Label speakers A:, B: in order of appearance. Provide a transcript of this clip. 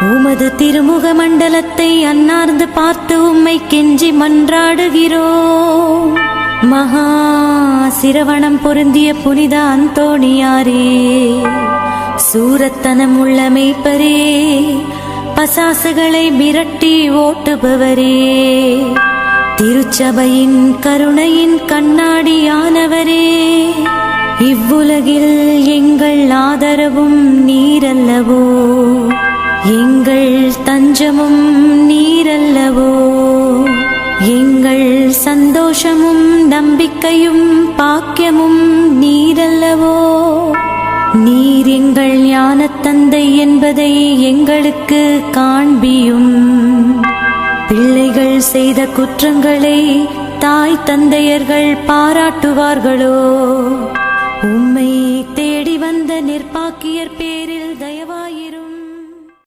A: உமது திருமுக மண்டலத்தை அன்னார்ந்து பார்த்து உம்மை கெஞ்சி மன்றாடுகிறோம். மகா சிரவணம் பொருந்திய புனித அந்தோணியாரே, சூரத்தனம் உள்ள மேய்ப்பரே, பசாசுகளை விரட்டி ஓட்டுபவரே, திருச்சபையின் கருணையின் கண்ணாடியானவரே, இவ்வுலகில் எங்கள் ஆதரவும் நீரல்லவோ, எங்கள் தஞ்சமும் நீரல்லவோ, எங்கள் சந்தோஷமும் நம்பிக்கையும் பாக்கியமும் நீரல்லவோ. நீர் எங்கள் ஞானத்தந்தை என்பதை எங்களுக்கு காண்பியும். பிள்ளைகள் செய்த குற்றங்களை தாய் தந்தையர்கள் பாராட்டுவார்களோ? உம்மை தேடி வந்த நிர்பாக்கியர் பேரில்